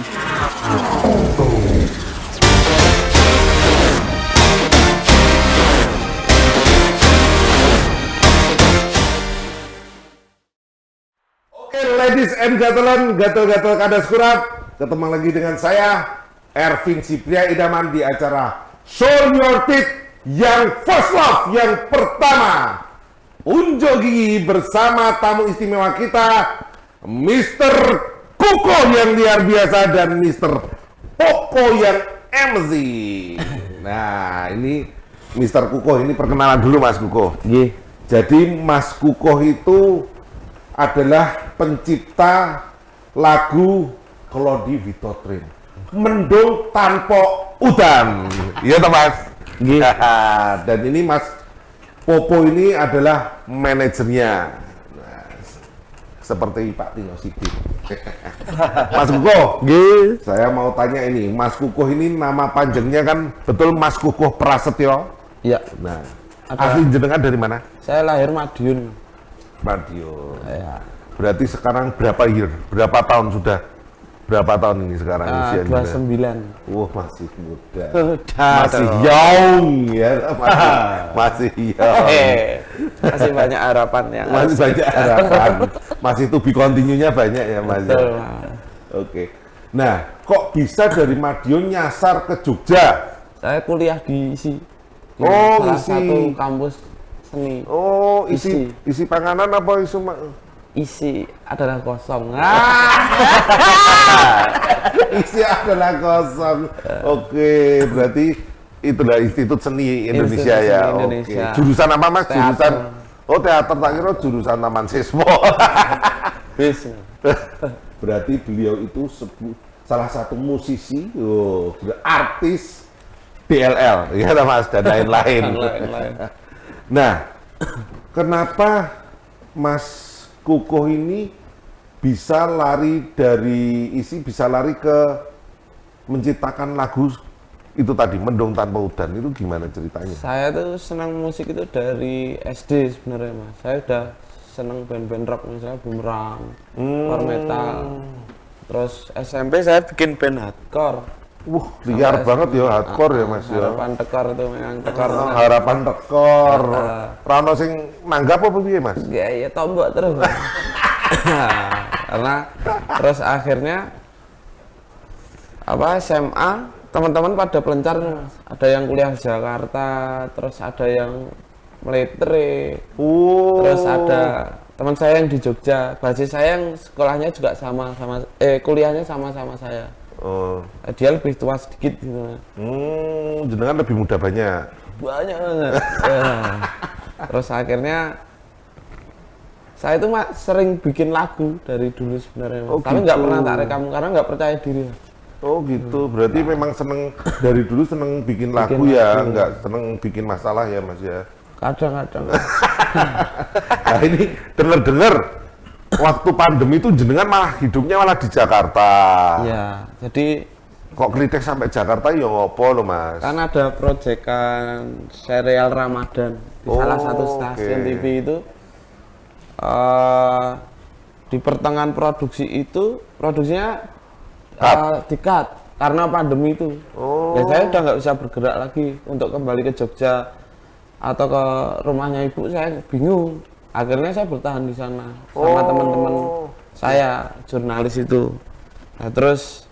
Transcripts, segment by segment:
Ladies and gentlemen, gatel-gatel kadas kurap, ketemu lagi dengan saya, Ervin Sipria Idaman di acara Show Your Teeth yang first love, yang pertama. Unjuk gigi bersama tamu istimewa kita, Mr. Kuko yang luar biasa dan Mr. Poco yang MC. Nah, ini Mr. Kuko, ini perkenalan dulu Mas Kuko. Jadi Mas Kuko itu adalah pencipta lagu Claudie Vitotrin, Mendung Tanpa Udan. Iya toh Mas? Dan ini Mas Popo ini adalah manajernya. Nah, seperti Pak Tino Sidin. Mas Kuko, saya mau tanya ini, Mas Kuko ini nama panjangnya kan betul Mas Kuko Prasetyo? Iya. Nah, asli jenengan dari mana? Saya lahir Madiun. Madiun. Ya. Berarti sekarang berapa year? Berapa tahun sudah? Berapa tahun ini sekarang usia? 29. Wah, masih muda. Masih young ya. Masih young. Masih banyak harapan yang masih banyak harapan. Masih to be continue-nya banyak ya, Mas. Betul. Oke. Nah, kok bisa dari Madiun nyasar ke Jogja? Saya kuliah di ISI. Di Oh, salah ISI. satu kampus seni. Oh, isi panganan apa Isi adalah kosong. Isi adalah kosong. Oke, berarti itulah Institut Seni Indonesia Institut ya. Seni Indonesia. Oke. Jurusan apa Mas? Teater. Jurusan teater, tak kira jurusan Taman Siswa. Bis. Berarti beliau itu salah satu musisi, artis DLL, ya Mas, dan lain-lain. Nah, kenapa Mas Kuko ini bisa lari dari isi, bisa lari ke menciptakan lagu itu tadi, Mendung Tanpa Udan, itu gimana ceritanya? Saya tuh senang musik itu dari SD sebenarnya Mas. Saya udah senang band-band rock misalnya Bumerang, Power Metal. Terus SMP saya bikin band hardcore. Liar banget ya hardcore ya Mas ya. Harapan tekor itu memang tekor. Harapan tekor. Rano sing nanggap apa piye Mas? Ya tombok terus. Karena terus akhirnya SMA teman-teman pada pelencar nih Mas. Ada yang kuliah di Jakarta, terus ada yang meletre. Terus ada teman saya yang di Jogja, basis saya yang sekolahnya juga kuliahnya sama-sama saya. Dia lebih tua sedikit gitu. Jenengan lebih muda banyak banget. Ya. Terus akhirnya saya itu sering bikin lagu dari dulu sebenarnya, tapi nggak pernah tak rekam karena nggak percaya diri. Oh gitu, berarti memang seneng dari dulu seneng bikin lagu ya, nggak seneng bikin masalah ya Mas ya. Kadang-kadang. Nah ini dengar-dengar waktu pandemi itu jenengan malah hidupnya malah di Jakarta. Ya, jadi kok kritik sampai Jakarta ya ngopo lo Mas? Kan ada proyekan serial Ramadan di salah satu stasiun TV itu. Di pertengahan produksi itu produksinya di-cut karena pandemi itu. Ya saya udah nggak bisa bergerak lagi untuk kembali ke Jogja atau ke rumahnya ibu, saya bingung. Akhirnya saya bertahan di sana sama teman-teman saya jurnalis itu. Nah terus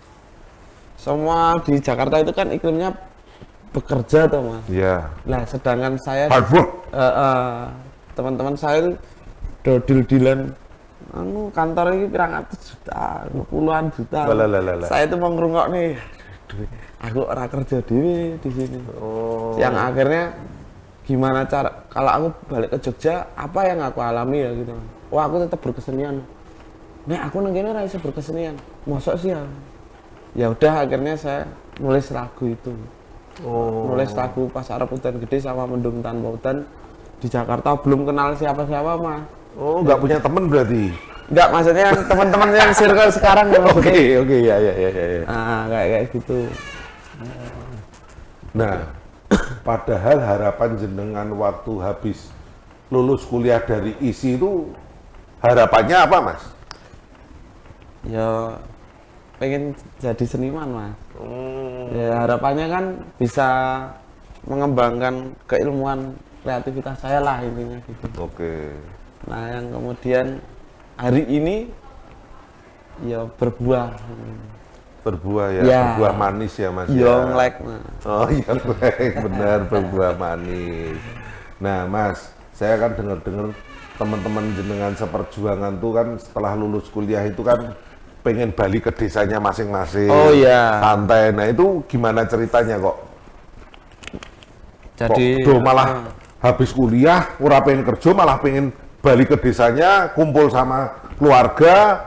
semua di Jakarta itu kan iklimnya bekerja tuh Mas. Iya. Nah sedangkan saya hard work. Teman-teman saya itu deal-dealan kantor ini pirang ratus juta, puluhan juta. Saya itu mau ngerungok nih, aku orang kerja di sini. Yang akhirnya gimana cara kalau aku balik ke Jogja, apa yang aku alami ya gitu. Wah aku tetap berkesenian. Nek aku nang kene ora iso berkesenian. Mosok sih ya. Ya udah akhirnya saya nulis lagu itu. Nulis lagu Pas Arep Udan Gede sama Mendung Tanpa Udan di Jakarta, belum kenal siapa-siapa mah. Nggak punya temen berarti? Nggak, maksudnya yang teman-teman yang circle sekarang ya. Oke, ya. Kayak gitu. Nah, padahal harapan jenengan waktu habis lulus kuliah dari ISI itu harapannya apa Mas? Ya pengen jadi seniman mas. Ya harapannya kan bisa mengembangkan keilmuan kreativitas saya lah intinya gitu. Oke. Nah yang kemudian hari ini ya berbuah. Berbuah ya, Ya. berbuah manis ya mas ya. Yonglek mas. Oh iya benar berbuah manis. Nah mas, saya kan dengar-dengar teman-teman jenengan seperjuangan tuh kan setelah lulus kuliah itu kan pengen balik ke desanya masing-masing. Oh iya. Santai. Nah itu gimana ceritanya kok? Jadi Kok malah habis kuliah, ora pengen kerja malah pengen balik ke desanya, kumpul sama keluarga,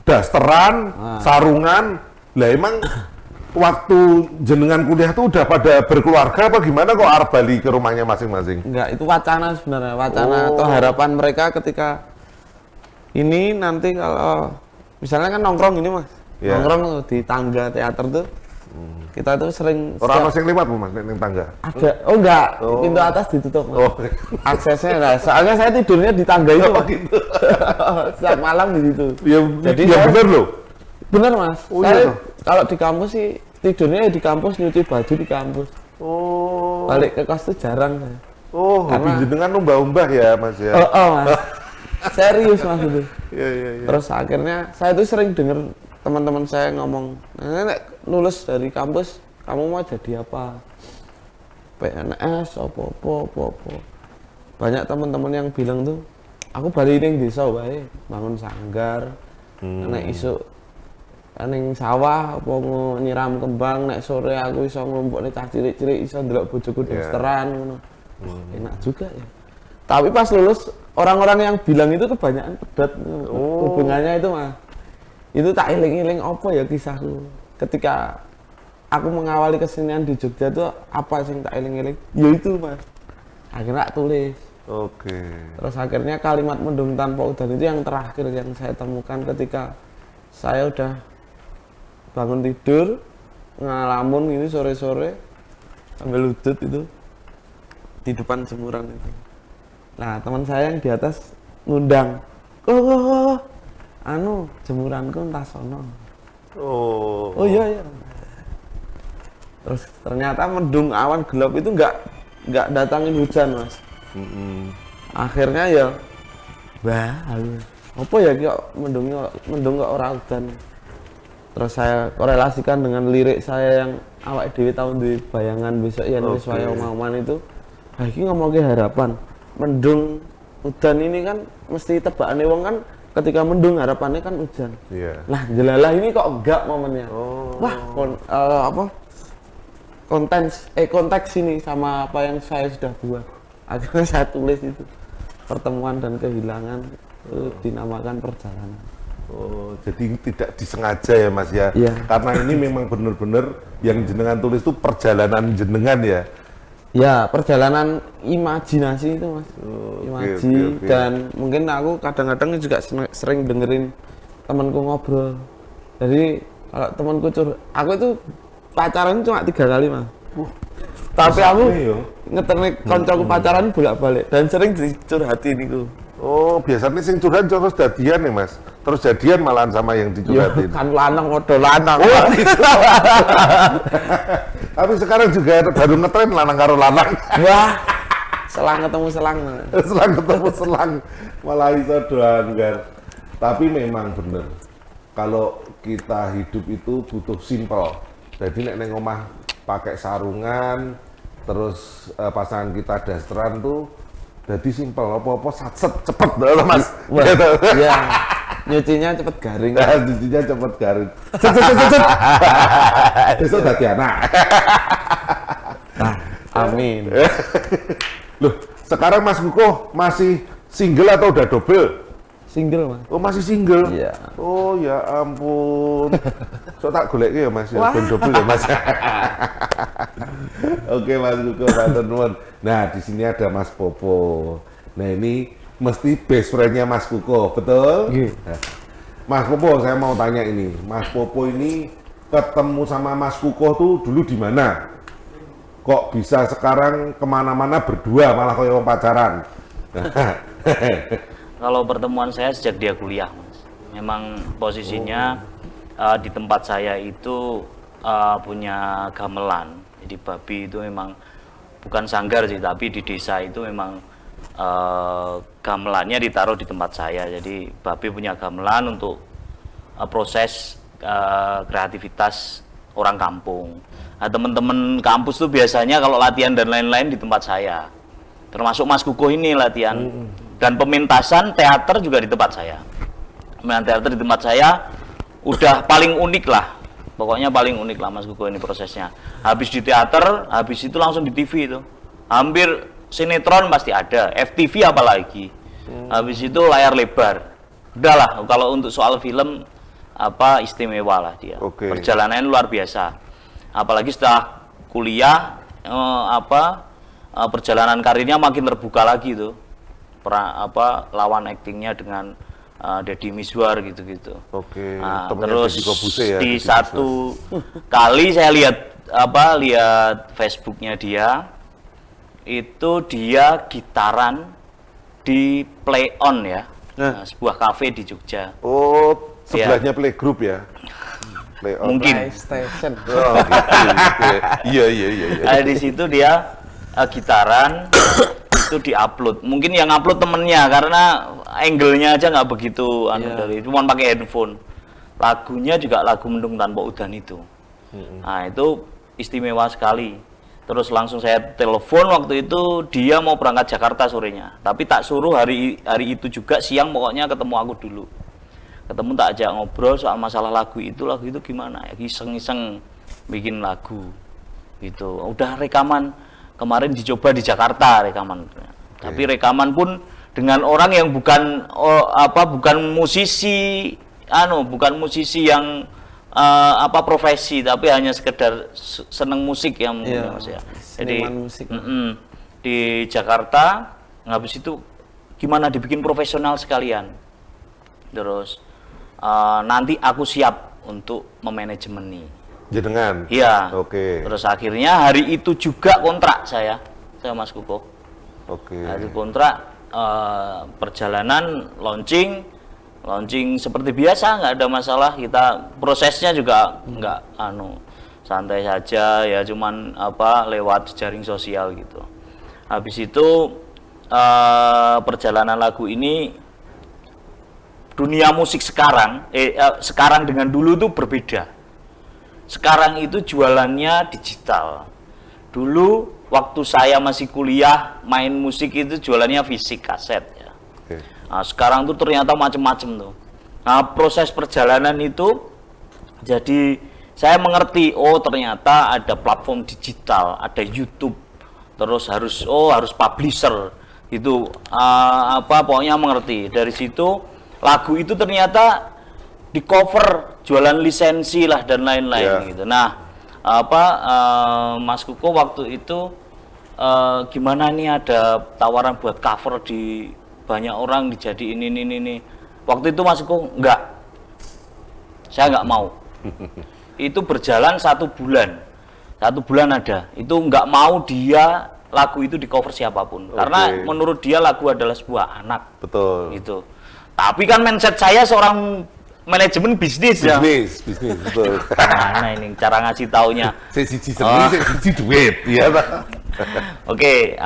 dasteran, sarungan. Lah emang waktu jenengan kuliah tuh udah pada berkeluarga apa gimana kok arep balik ke rumahnya masing-masing? enggak, itu wacana sebenarnya, wacana atau harapan mereka ketika ini nanti kalau misalnya kan nongkrong ini mas, Ya. nongkrong tuh di tangga teater tuh, kita tuh sering Orang masing lewat bu mas neng tangga. ada, oh enggak, pintu atas ditutup mas. Oh, Aksesnya nah, soalnya saya tidurnya di tangga itu mas. gitu. Setiap malam di situ. Ya, Jadi ya saya- bener loh. Bener mas, Oh, iya saya toh? kalau di kampus sih tidurnya di kampus, nyuci baju di kampus, Oh, balik ke kos tuh jarang saya. oh, hobi Karena- jenengan umbah-umbah ya mas ya. Oh mas, serius mas itu. Iya iya iya. Terus akhirnya saya tuh sering denger teman-teman saya ngomong, nek lulus dari kampus kamu mau jadi apa? PNS, apa. Banyak teman-teman yang bilang tuh, aku balik ning desa wae, bangun sanggar, nek isuk ning sawah apa nyiram kembang, nek sore aku iso nglumpukne cah cilik-cilik, iso ndelok bojoku dasteran ngono. Enak juga ya. Tapi pas lulus orang-orang yang bilang itu kebanyakan pedat. Hubungannya itu mah. Itu tak iling-iling apa ya kisahku. Ketika aku mengawali kesenian di Jogja tuh apa sih yang tak iling-iling? Ya itu mas. Akhirnya tak tulis. Oke. Terus akhirnya kalimat mendung tanpa udan itu yang terakhir yang saya temukan ketika saya udah bangun tidur ngalamun ini sore-sore sambil udut itu di depan jemuran itu. Nah teman saya yang di atas ngundang, oh anu jemuranku entah sono. Oh. Oh iya. Terus ternyata mendung awan gelap itu nggak datangin hujan mas. Akhirnya ya, apa ya kok mendung kok ora udan. Terus saya korelasikan dengan lirik saya yang awak dewi tahun di bayangan besok ya nulis waya omongan itu. Nah, ini ngomongke harapan. Mendung udan ini kan mesti tebakane wong kan ketika mendung harapannya kan hujan. Iya. Lah jelalah ini kok enggak momennya. Wah, konteks ini sama apa yang saya sudah buat. Akhirnya saya tulis itu. Pertemuan dan kehilangan itu dinamakan perjalanan. Oh, jadi tidak disengaja ya Mas ya. Iya. Karena ini memang benar-benar yang jenengan tulis itu perjalanan jenengan ya. Ya, perjalanan imajinasi itu Mas. Imaji oke. dan mungkin aku kadang-kadang juga sering dengerin temanku ngobrol. Jadi kalau temanku aku itu pacaran cuma 3 kali Mas. Tapi aku ya. ngeterne koncoku pacaran bolak-balik dan sering dicurhatin niku. Oh, biasanya sing curhat terus jadian ya Mas. Terus jadian malahan sama yang Ya dicurhatin. kan lanang modal lanang. Oh, gitu. Tapi sekarang juga baru ngetren lanang karo lanang. Wah. Selang ketemu selang. Selang ketemu selang malah iso doanggar. Tapi memang bener. Kalau kita hidup itu butuh simpel. Jadi nek neng omah pakai sarungan, terus pasangan kita dasteran tuh jadi simpel, apa-apa satset cepet banget Mas. Wah, Gitu. iya. Nyucinya cepet garing. Nah, cucinya cepet garing. Cet. Besok dadi anak. Nah, amin. Loh, sekarang Mas Kuko masih single atau udah double? Single Mas. Oh, masih single? Iya. Oh, ya ampun. So tak goleki ya Mas, ya Wah. ben double ya Mas. Oke Mas Kuko, matur nuwun. Nah, di sini ada Mas Popo. Nah, ini mesti best friend-nya Mas Kuko, betul? Iya. Nah, Mas Popo, saya mau tanya ini. Mas Popo ini ketemu sama Mas Kuko tuh dulu di mana? Kok bisa sekarang kemana-mana berdua malah kayak orang pacaran? Kalau pertemuan saya sejak dia kuliah, Mas. Memang posisinya di tempat saya itu punya gamelan. Jadi babi itu memang bukan sanggar sih, tapi di desa itu memang gamelannya ditaruh di tempat saya. Jadi babi punya gamelan untuk proses kreativitas orang kampung. Nah, teman-teman kampus tuh biasanya kalau latihan dan lain-lain di tempat saya. Termasuk Mas Kukuh ini latihan. Dan pementasan teater juga di tempat saya. Pementasan teater di tempat saya udah paling unik lah. Pokoknya paling unik lah Mas Kukuh ini prosesnya. Habis di teater, habis itu langsung di TV itu. Hampir sinetron pasti ada, FTV apalagi. Habis itu layar lebar. Udahlah, kalau untuk soal film istimewa lah dia. Perjalanannya luar biasa. Apalagi setelah kuliah perjalanan karirnya makin terbuka lagi tuh. Lawan aktingnya dengan Deddy Mizwar gitu-gitu. Nah, terus ya, di satu kali saya lihat Facebooknya dia, itu dia gitaran di Play On ya, sebuah kafe di Jogja. Oh, sebelahnya ya. Playgroup ya? Play On. Mungkin. PlayStation. Oh, gitu. Iya. Di situ dia gitaran itu diupload. Mungkin yang upload temennya karena angle-nya aja nggak begitu dari cuma pakai handphone. Lagunya juga lagu Mendung Tanpa Udan itu. Nah, itu istimewa sekali. Terus langsung saya telepon waktu itu, dia mau berangkat Jakarta sorenya. Tapi tak suruh hari itu juga siang pokoknya ketemu aku dulu. Ketemu tak ajak ngobrol soal masalah lagu itu gimana ya, iseng-iseng bikin lagu gitu. Udah rekaman kemarin dicoba di Jakarta rekaman. Tapi rekaman pun dengan orang yang bukan musisi yang profesi, tapi hanya sekedar seneng musik ya mungkin Mas ya. Jadi musik. Di Jakarta, habis itu gimana dibikin profesional sekalian. Terus nanti aku siap untuk memanajemeni. Jenengan? Iya. Oke. Terus akhirnya hari itu juga kontrak saya Mas Kukuh. Hari kontrak perjalanan launching seperti biasa, nggak ada masalah. Kita prosesnya juga nggak santai saja ya, cuman lewat jaring sosial gitu. Habis itu perjalanan lagu ini, dunia musik sekarang dengan dulu tuh berbeda. Sekarang itu jualannya digital. Dulu waktu saya masih kuliah main musik itu jualannya fisik kaset ya. Nah, sekarang tuh ternyata macam-macam tuh. Nah, proses perjalanan itu jadi saya mengerti, oh ternyata ada platform digital, ada YouTube, terus harus publisher gitu. Pokoknya mengerti. Dari situ lagu itu ternyata di cover, jualan lisensi lah dan lain-lain gitu. Nah, Mas Kukuh waktu itu gimana nih, ada tawaran buat cover di banyak orang dijadiin ini. Waktu itu Mas Kukuh saya nggak mau. Itu berjalan 1 bulan. 1 bulan ada. Itu nggak mau dia lagu itu di cover siapapun. Karena menurut dia lagu adalah sebuah anak. Betul. Gitu. Tapi kan mindset saya seorang manajemen bisnis ya. Bisnis, betul. Mana ini cara ngasih taunya? Saya siji duit, ya Pak. Oke,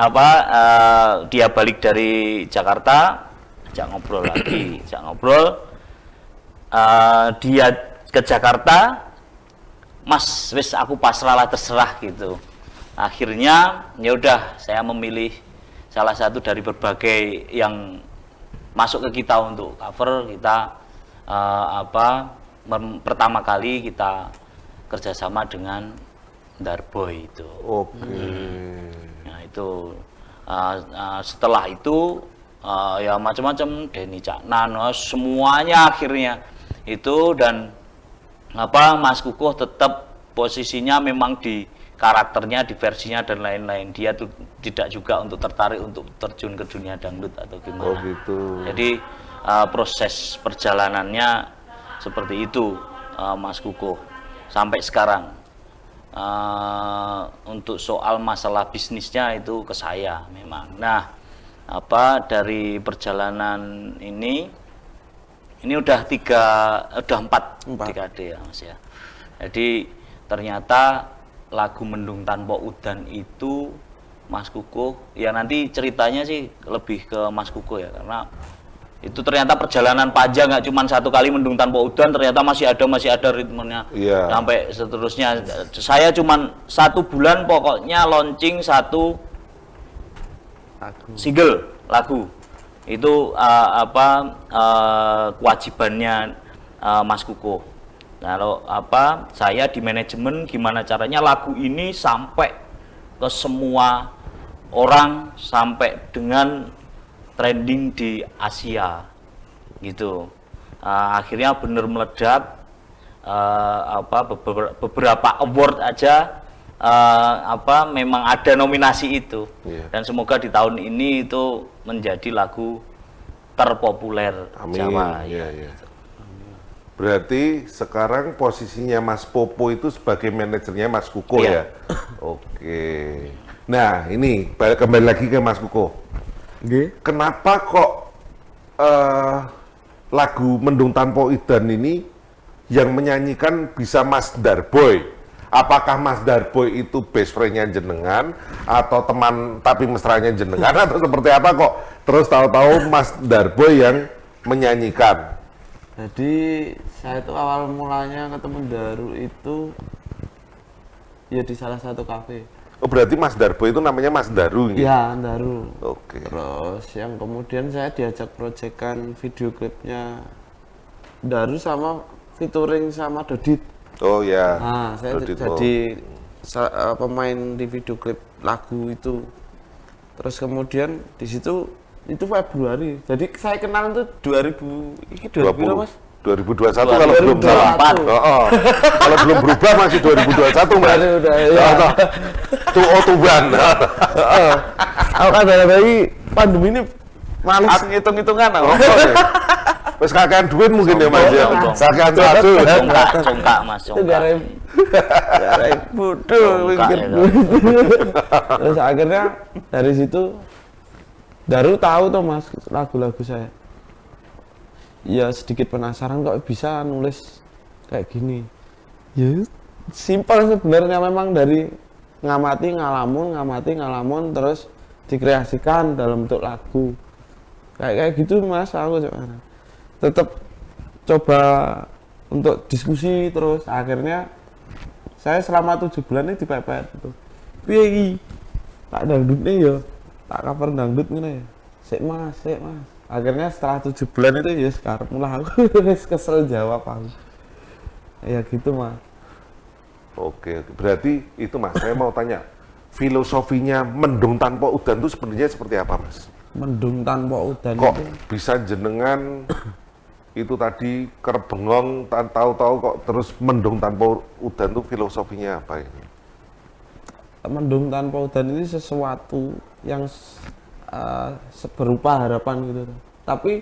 dia balik dari Jakarta, ajak ngobrol lagi, dia ke Jakarta, Mas, wis aku pasrah lah, terserah gitu. Akhirnya ya udah, saya memilih salah satu dari berbagai yang masuk ke kita untuk cover. Kita pertama kali kita kerjasama dengan Darboy itu. Nah itu setelah itu ya macam-macam, Denny Caknan, semuanya akhirnya itu. Dan Mas Kukuh tetap posisinya memang di karakternya, di versinya dan lain-lain. Dia tuh tidak juga untuk tertarik untuk terjun ke dunia dangdut atau gimana. Jadi proses perjalanannya seperti itu, Mas Kukuh sampai sekarang. Untuk soal masalah bisnisnya itu ke saya memang. Nah, dari perjalanan ini Ini udah 4 dekade ya Mas ya. Jadi ternyata lagu Mendung Tanpa Udan itu Mas Kukuh, ya nanti ceritanya sih lebih ke Mas Kukuh ya, karena itu ternyata perjalanan panjang, nggak cuma satu kali Mendung Tanpa Udan, ternyata masih ada ritmenya sampai seterusnya. Saya cuma 1 bulan pokoknya launching 1 single lagu itu kewajibannya Mas Kukuh. Kalau saya di manajemen gimana caranya lagu ini sampai ke semua orang, sampai dengan trending di Asia gitu. Akhirnya bener meledak, beberapa award aja memang ada nominasi itu. Dan semoga di tahun ini itu menjadi lagu terpopuler Jawa. Gitu. Berarti sekarang posisinya Mas Popo itu sebagai manajernya Mas Kukuh ya? Oke. Nah ini kembali lagi ke Mas Kukuh. Kenapa kok lagu Mendung Tanpa Udan ini yang menyanyikan bisa Mas Darboy? Apakah Mas Darboy itu best friend-nya jenengan atau teman tapi mesranya jenengan atau seperti apa kok? Terus tahu-tahu Mas Darboy yang menyanyikan? Jadi saya itu awal mulanya ketemu Daru itu ya di salah satu kafe. Oh berarti Mas Darboy itu namanya Mas Daru gitu? Iya, Daru. Oke. Terus yang kemudian saya diajak proyekan video klipnya Daru sama featuring sama Dodit. Oh ya. Nah, saya Dodit, jadi pemain di video klip lagu itu. Terus kemudian di situ itu Februari. Jadi saya kenal itu 2020 Mas. 2021 kalau belum salah. Kalau belum berubah masih 2021 Mas. Udah ya. Tuban. Aku kan dari pandemi ini males ngitung-hitungan aku. Wes kakean duit mungkin ya Mas ya. Kakean satu. Congkak Mas, congkak. Gara bodoh mikir duit. Terus akhirnya dari situ Daru tahu tuh Mas lagu-lagu saya. Ya sedikit penasaran kok bisa nulis kayak gini. Ya simpel sebenarnya, memang dari ngamati ngalamun terus dikreasikan dalam bentuk lagu. Kayak gitu Mas, aku tetap coba untuk diskusi terus. Akhirnya saya selama 7 bulan ini dipepet gitu. Piye iki? Tak dangdutnya ya. Tak cover dangdut ngene ya. Sik Mas. Akhirnya setelah 7 bulan itu ya sekarang mulai aku kesel jawab aku. Ya gitu Mas. Oke, berarti itu Mas, saya mau tanya, filosofinya Mendung Tanpa Udan itu sebenarnya seperti apa Mas? Mendung Tanpa Udan kok itu bisa jenengan itu tadi kerbengong, tahu-tahu kok terus Mendung Tanpa Udan itu filosofinya apa ini? Mendung Tanpa Udan ini sesuatu yang berupa harapan gitu, tapi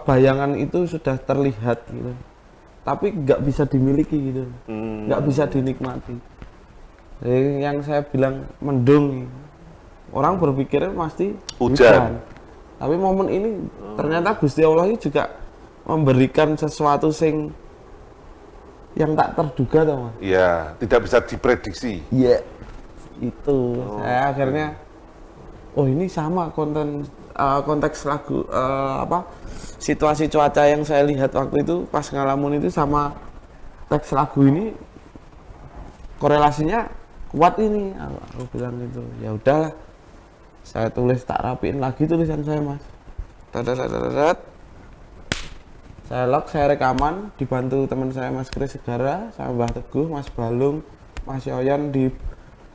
bayangan itu sudah terlihat gitu, tapi nggak bisa dimiliki gitu, nggak bisa dinikmati. Jadi yang saya bilang mendung, orang berpikirnya pasti hujan, tapi momen ini ternyata Gusti Allah ini juga memberikan sesuatu yang tak terduga toh Mas. Iya, tidak bisa diprediksi. Iya, itu saya akhirnya ini sama konteks lagu situasi cuaca yang saya lihat waktu itu pas ngalamun itu sama teks lagu ini korelasinya kuat ini. Aku bilang gitu, ya udahlah saya tulis, tak rapiin lagi tulisan saya Mas. Saya lock, saya rekaman dibantu teman saya Mas Kris Segara sama Mbah Teguh, Mas Balung, Mas Yoyan di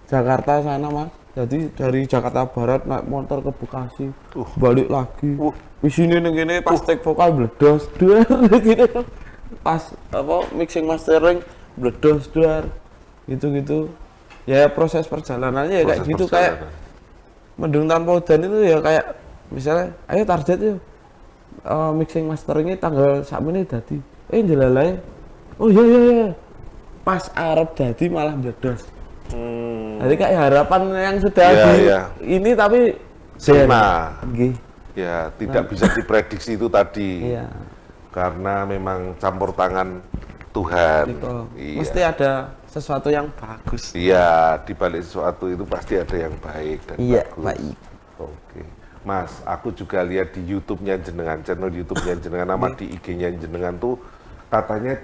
Jakarta sana Mas. Jadi dari Jakarta Barat naik motor ke Bekasi, balik lagi. Di sini nih pas take vokal bledos duar gitu. Pas mixing mastering bledos duar. Gitu. Ya proses perjalanannya ya kayak gitu, kayak Mendung Tanpa Udan itu ya kayak misalnya ayo target yuk. Mixing masteringnya tanggal sakmene dadi. Jelalai. Oh iya. Pas arep dadi malah bledos. Jadi kayak harapan yang sudah ini tapi Sema. Ya, tidak bisa diprediksi itu tadi. Iya. Karena memang campur tangan Tuhan. Iya. Mesti ada sesuatu yang bagus. Iya, di balik sesuatu itu pasti ada yang baik dan iya, bagus. Baik. Oke. Mas, aku juga lihat di YouTube-nya jenengan, channel YouTube-nya jenengan sama di IG-nya jenengan tuh katanya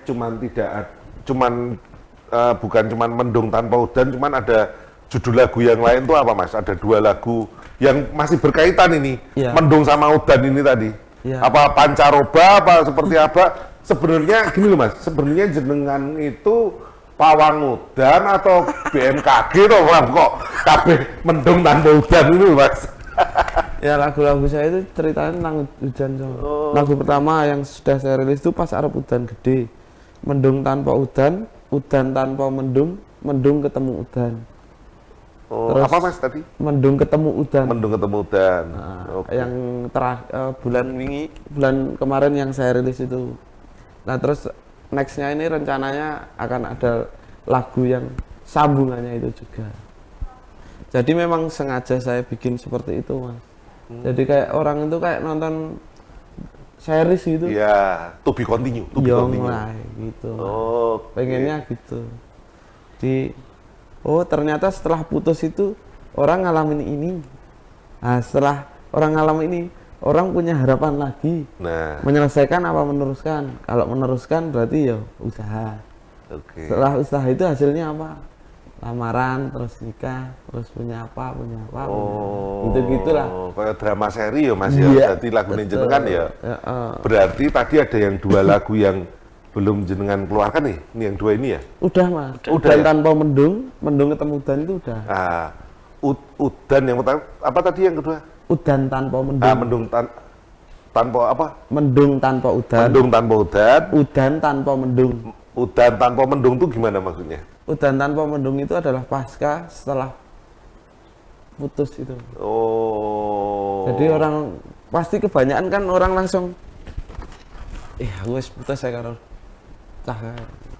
bukan cuman mendung tanpa udan, cuman ada judul lagu yang lain tuh apa Mas? Ada 2 lagu yang masih berkaitan ini, Iya. mendung sama udan ini tadi. Iya. Apa pancaroba, apa seperti apa? Sebenarnya gini loh Mas, sebenarnya jenengan itu pawang udan atau BMKG toh kok kabeh mendung tanpa udan itu Mas? Ya lagu-lagu saya itu ceritanya tentang hujan so. Lagu pertama yang sudah saya rilis itu pas arep udan gede. Mendung tanpa udan, udan tanpa mendung, mendung ketemu udan. Terus, apa Mas tadi? Mendung ketemu udan. Mendung ketemu udan. Nah, yang bulan kemarin yang saya rilis itu. Nah terus nextnya ini rencananya akan ada lagu yang sambungannya itu juga. Jadi memang sengaja saya bikin seperti itu Mas. Jadi kayak orang itu kayak nonton series gitu. Iya, to be continue. Lah, gitu. Pengennya gitu. Ternyata setelah putus itu orang ngalamin ini. Nah, setelah orang ngalamin ini, orang punya harapan lagi. Nah, menyelesaikan apa meneruskan? Kalau meneruskan berarti ya usaha. Setelah usaha itu hasilnya apa? Lamaran, terus nikah, terus punya apa. Gitu-gitulah. Kayak drama seri ya Mas ya. Berarti lagu jenengan ya. Berarti tadi ada yang 2 lagu yang belum jenengan keluarkan nih. Ini yang 2 ini ya? Udah Mas. Udan ya? Tanpa mendung ketemu udan itu udah. Udan yang pertama, apa tadi yang kedua? Udan tanpa mendung. Mendung tanpa apa? Mendung tanpa udan. Mendung tanpa udan. Udan tanpa mendung. Udan tanpa mendung itu gimana maksudnya? Udan tanpa mendung itu adalah pasca setelah putus itu. Jadi orang pasti kebanyakan kan orang langsung aku wis putus saya karo cah.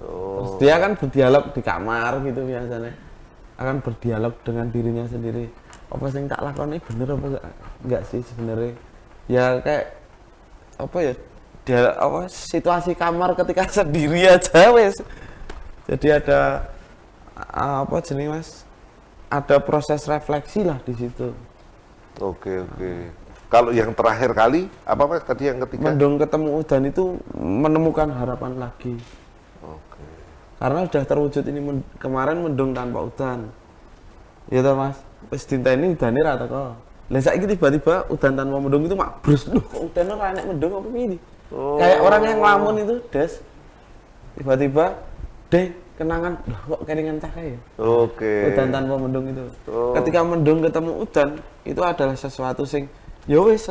Terus dia kan berdialog di kamar gitu biasanya. Akan berdialog dengan dirinya sendiri. Apa sing tak lakoni bener apa enggak sih sebenarnya? Ya kayak apa ya? Situasi kamar ketika sendiri aja wes. Jadi ada Mas? Ada proses refleksi lah di situ. Oke. Kalau yang terakhir kali apa Mas tadi yang ketiga? Mendung ketemu udan itu menemukan harapan lagi. Oke. Karena sudah terwujud ini kemarin mendung tanpa udan. Ya toh Mas. Wis dinteni udane ra teko. Lah saiki tiba-tiba udan tanpa mendung itu mak brus. Loh, kok udane ora enek mendung apa piye? Kayak orang yang ngelamun itu, Des. Tiba-tiba, kenangan, loh kok kelingan cah ya? Udan tanpa mendung itu. Ketika mendung ketemu udan, itu adalah sesuatu sing ya wis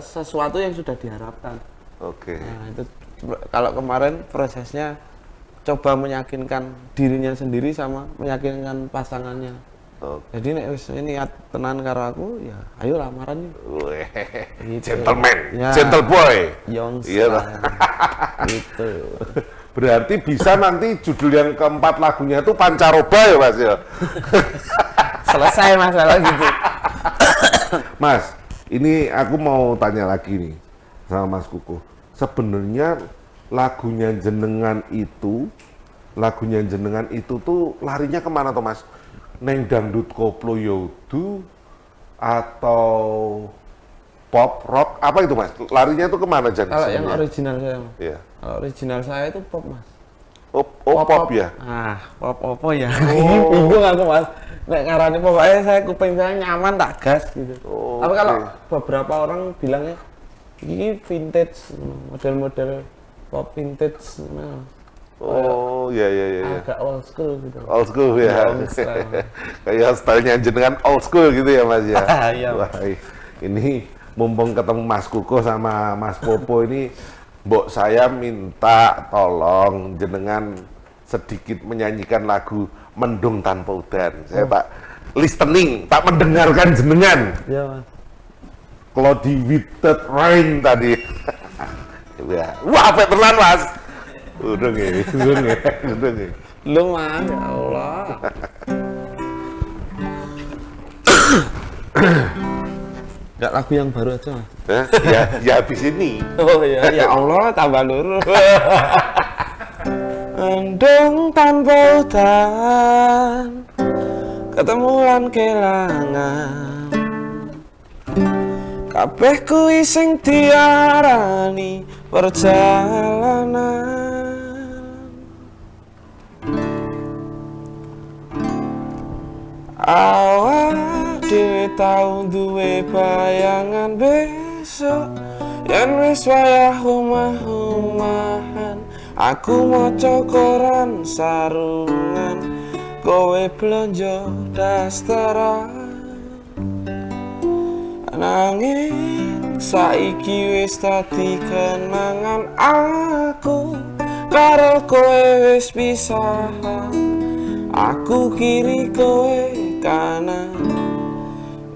sesuatu yang sudah diharapkan. Nah, itu kalau kemarin prosesnya coba meyakinkan dirinya sendiri sama meyakinkan pasangannya. Jadi nek wis niat tenan karo aku, ya ayo lamaran yuk. Gitu. Gentleman, gentle boy. Iya gitu. Berarti bisa nanti judul yang keempat lagunya itu Pancaroba ya Mas ya? Selesai masalah gitu. Mas, ini aku mau tanya lagi nih sama Mas Kukuh. Sebenarnya lagunya jenengan itu tuh larinya kemana tuh Mas? Neng dangdut koplo yodu atau pop rock apa itu Mas? Larinya itu kemana Jan? Kalau yang original saya Mas. Iya. Kalau original saya itu pop Mas. Pop ya? Pop apa ya? Bingung aku Mas. Nek ngarani pokoknya saya kuping saya nyaman tak gas gitu. Tapi kalau beberapa orang bilangnya ini vintage, model-model pop vintage. Iya. Agak old school gitu. Old school ya. Kayak stylenya jenengan old school gitu ya Mas ya. Iya. Wah, ini mumpung ketemu Mas Kukuh sama Mas Popo ini, mbok saya minta tolong jenengan sedikit menyanyikan lagu Mendung Tanpa Udan. Saya tak listening, tak mendengarkan jenengan. Iya Mas. Cloudy with Rain tadi. Wah, apa tenan Mas? Udah nggih. Lu Mas, ya Allah. Enggak lagu yang baru aja, Mas. Ya habis ini. Oh ya, ya Allah, tambah luru. Mendung tanpa udan, ketemu lan kelangan. Kabeh kuwi sing diarani perjalanan. Awak dhewe tau duwe bayangan besok yen wis wayah omah-omahan. Aku maca koran sarungan, kowe blonjo dasteran. Nanging saiki wis dadi kenangan aku karo kowe wis pisahan. Aku kiri kowe kanan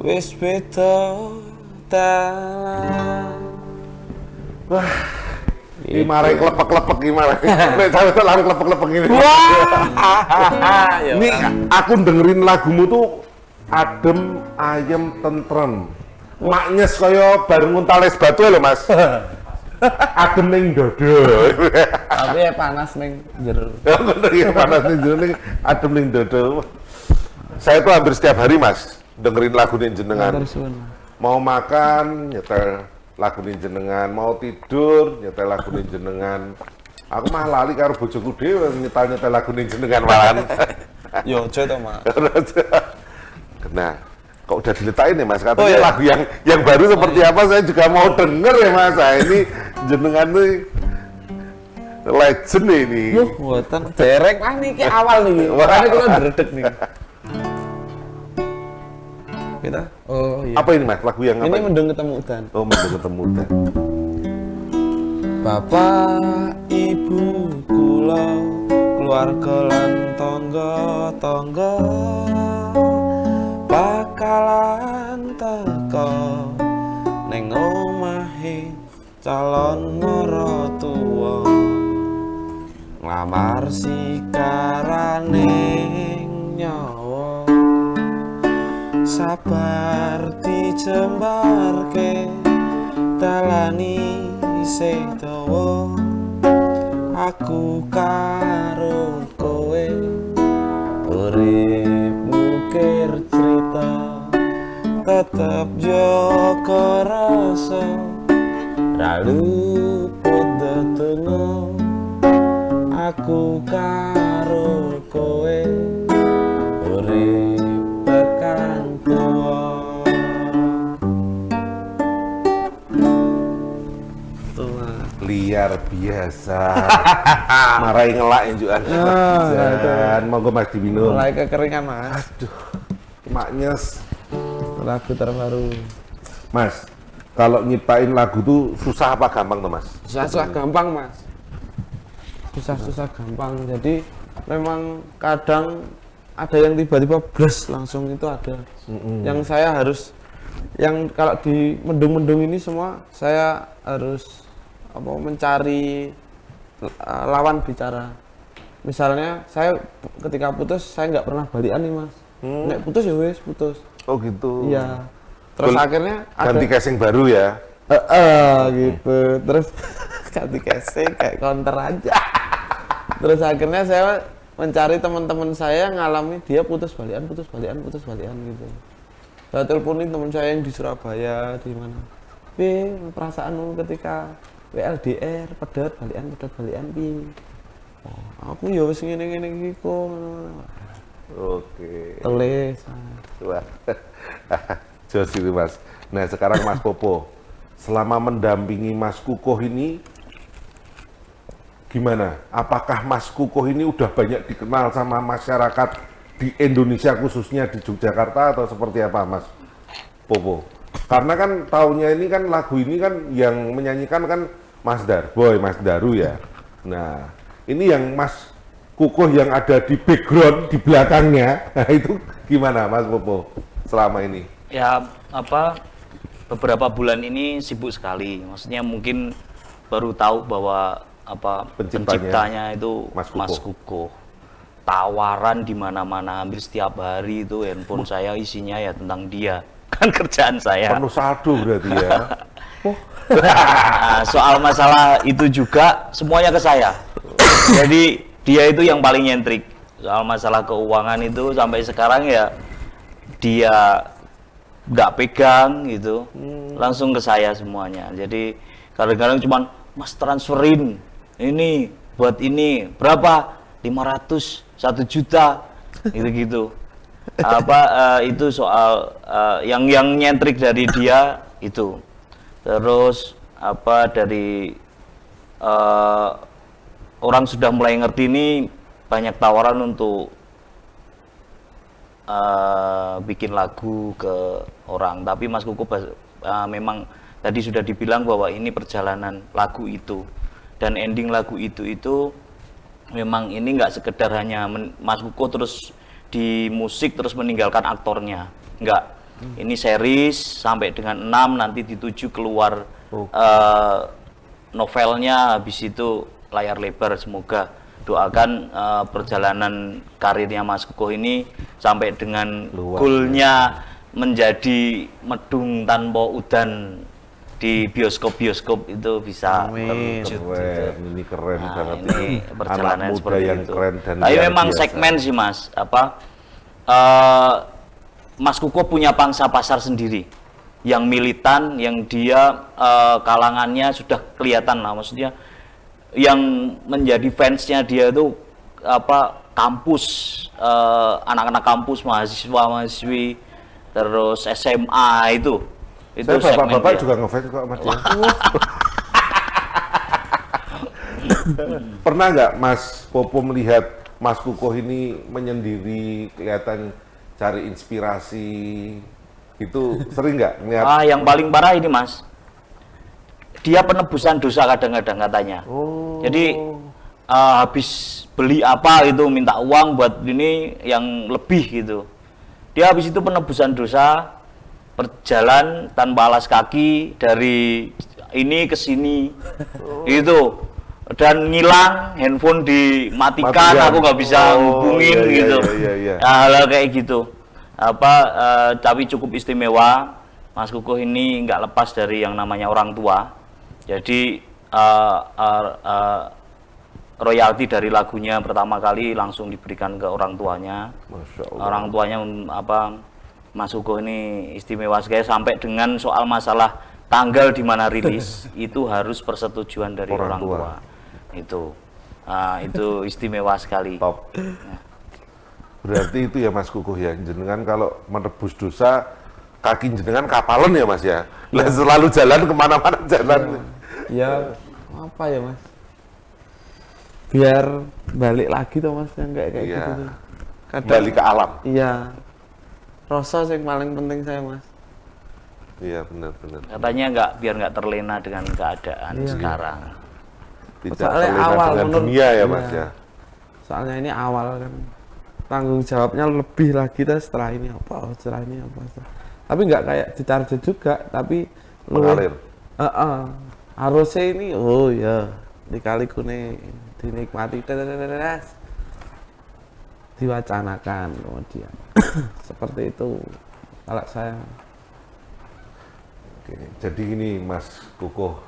wis beda dalan. Wah, gimana klepek-klepek gimana? Sampai tuh langsung klepek-klepek gini. Wah, Ini aku dengerin lagumu tuh adem, ayem, tentrem. Maknyes kaya bareng nguntales batu lho, Mas. Adem ning dodo. tapi ya panas ning jero. Ya panas ning jero ning adem ning dodo. Saya tuh hampir setiap hari, Mas, dengerin lagu ning jenengan. Mau makan nyetel lagu ning jenengan, mau tidur nyetel lagu ning jenengan. Aku mah lali karo bojoku dhewe nyetel lagu ning jenengan malahan. Yo aja to, Mas. Nah, kok udah diletakin ya, Mas? Katanya lagu yang baru seperti apa saya juga mau denger ya, Mas. Nah, ini jenengan nih legend ini. Yuh, mboten dereng ah niki awal niki. Makanya kula dredeg nih. Kita. Oh iya. Apa ini, Mas? Lagu yang apa? Ini Mendung Ketemu Udan. Oh, Mendung Ketemu Udan. Bapak, Ibu, kula, keluarga lan tangga-tangga bakalan teka ning omahe calon maratuwa nglamar sikaraning nyawa. Sabar dijembarke dalani isih dawa, aku karo kowe urip mukir cerita tetep jaga rasa ra luput detengo. Aku karo kowe urip tekan tuwa. Liar biasa. Marai ngelain juga. Dan monggo Mas diminum. Mulai kekeringan, Mas. Aduh, maknyes. Lagu terbaru. Mas, kalau nyiptain lagu tuh susah apa gampang tuh, Mas? Susah-susah gampang, Mas. Susah-susah gampang. Jadi memang kadang ada yang tiba-tiba bless langsung itu ada. Yang saya harus, yang kalau di mendung-mendung ini semua saya harus mencari lawan bicara. Misalnya saya ketika putus saya nggak pernah balikan nih, Mas. Nek putus ya wes putus. Oh gitu. Iya. Terus akhirnya ganti casing baru ya. Gitu. Terus ganti casing kayak counter aja. Terus akhirnya saya mencari teman-teman saya ngalami dia putus balikan gitu. Saya teleponin teman saya yang di Surabaya, di mana. Perasaanmu ketika WLDR pedet balikan pi. Oh, aku ya wis ngene-ngene iki kok. Oke. Teles. Wah. Jos itu, Mas. Nah, sekarang Mas Popo, selama mendampingi Mas Kukuh ini gimana? Apakah Mas Kukuh ini udah banyak dikenal sama masyarakat di Indonesia khususnya di Yogyakarta atau seperti apa, Mas Popo? Karena kan tahunnya ini kan lagu ini kan yang menyanyikan kan Mas Darboy, Mas Daru ya. Nah, ini yang Mas Kukuh yang ada di background di belakangnya, nah itu gimana Mas Popo selama ini? Ya beberapa bulan ini sibuk sekali. Maksudnya mungkin baru tahu bahwa penciptanya itu Mas Kukuh. Tawaran di mana-mana hampir setiap hari itu handphone saya isinya ya tentang dia. bukan kerjaan saya. Penuh saldo berarti ya. Nah, soal masalah itu juga semuanya ke saya. Jadi dia itu yang paling nyentrik. Soal masalah keuangan itu sampai sekarang ya dia nggak pegang gitu, langsung ke saya semuanya. Jadi kadang-kadang cuman Mas transferin ini buat ini berapa 500 1 juta gitu-gitu. Itu soal yang nyentrik dari dia itu. Terus dari orang sudah mulai ngerti ini banyak tawaran untuk bikin lagu ke orang, tapi Mas Kukuh memang tadi sudah dibilang bahwa ini perjalanan lagu itu, dan ending lagu itu memang ini nggak sekedar hanya Mas Kukuh terus di musik terus meninggalkan aktornya, nggak. Ini series sampai dengan 6, nanti di 7 keluar novelnya, habis itu layar lebar. Semoga doakan perjalanan karirnya Mas Kukuh ini sampai dengan goalnya menjadi Medung Tanpa Udan di bioskop-bioskop itu bisa terwujud. Ini keren banget. Ini perjalanan seperti yang itu. Keren dan tapi memang biasa. Segmen sih Mas, Mas Kukuh punya pangsa pasar sendiri, yang militan, yang dia kalangannya sudah kelihatan lah, maksudnya yang menjadi fansnya dia itu kampus, anak-anak kampus, mahasiswa-mahasiswi, terus SMA itu bapak-bapak juga ngefans kok Mas. Pernah nggak Mas Popo melihat Mas Kukuh ini menyendiri, kelihatan cari inspirasi, itu sering nggak ngeliat? Yang paling parah ini Mas, dia penebusan dosa kadang-kadang katanya. Jadi habis beli apa itu minta uang buat ini yang lebih gitu. Dia habis itu penebusan dosa, berjalan tanpa alas kaki dari ini ke sini gitu, dan ngilang, handphone dimatikan, aku nggak bisa hubungin gitu. Hal kayak gitu. Tapi cukup istimewa. Mas Kukuh ini nggak lepas dari yang namanya orang tua. Jadi royalti dari lagunya pertama kali langsung diberikan ke orang tuanya. Orang tuanya Mas Kukuh ini istimewa sekali, sampai dengan soal masalah tanggal di mana rilis itu harus persetujuan dari orang tua. Itu istimewa sekali. Top. Berarti itu ya Mas Kukuh ya, jenengan kalau menebus dosa kaki jenengan kapalan ya Mas ya. Selalu jalan kemana-mana jalan. Ya apa ya Mas? Biar balik lagi tuh Mas, yang kayak gitu tuh. Balik ke alam. Iya. Rasa yang paling penting saya Mas. Iya benar. Katanya biar nggak terlena dengan keadaan sekarang. Tidak terlena dengan dunia ya Mas ya. Soalnya ini awal kan, tanggung jawabnya lebih lagi setelah ini apa. Tapi nggak kayak ditarget juga, tapi mengalir. Harusnya ini dikali kune dinikmati, diwacanakan kemudian. Seperti itu kalau saya. Oke, jadi ini Mas Kukuh,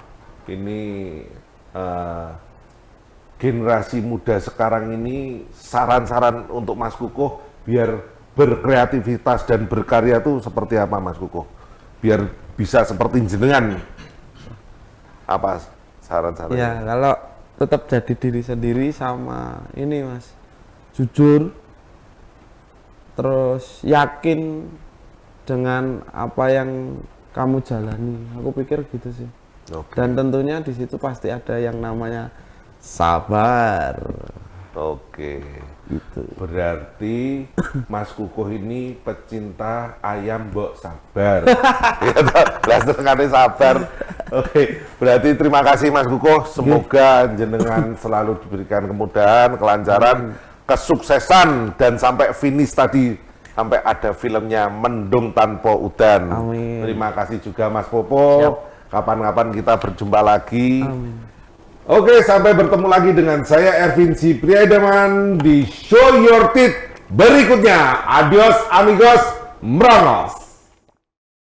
ini generasi muda sekarang ini, saran-saran untuk Mas Kukuh biar berkreativitas dan berkarya tuh seperti apa Mas Kukuh? Biar bisa seperti jenengan. Apa saran-saran? Ya, kalau tetap jadi diri sendiri sama ini Mas, jujur, terus yakin dengan apa yang kamu jalani. Aku pikir gitu sih. Dan tentunya di situ pasti ada yang namanya sabar. Gitu. Berarti Mas Kukuh ini pecinta ayam mbok sabar. Sabar. Berarti terima kasih Mas Kukuh. Semoga jenengan selalu diberikan kemudahan, kelancaran, kesuksesan, dan sampai finish tadi, sampai ada filmnya Mendung Tanpa Udan. Amin. Terima kasih juga Mas Popo. Kapan-kapan kita berjumpa lagi. Amin. Oke, sampai bertemu lasi dengan saya Ervinci Priaidaman di Show Your Teeth berikutnya. Adios amigos, mrongos.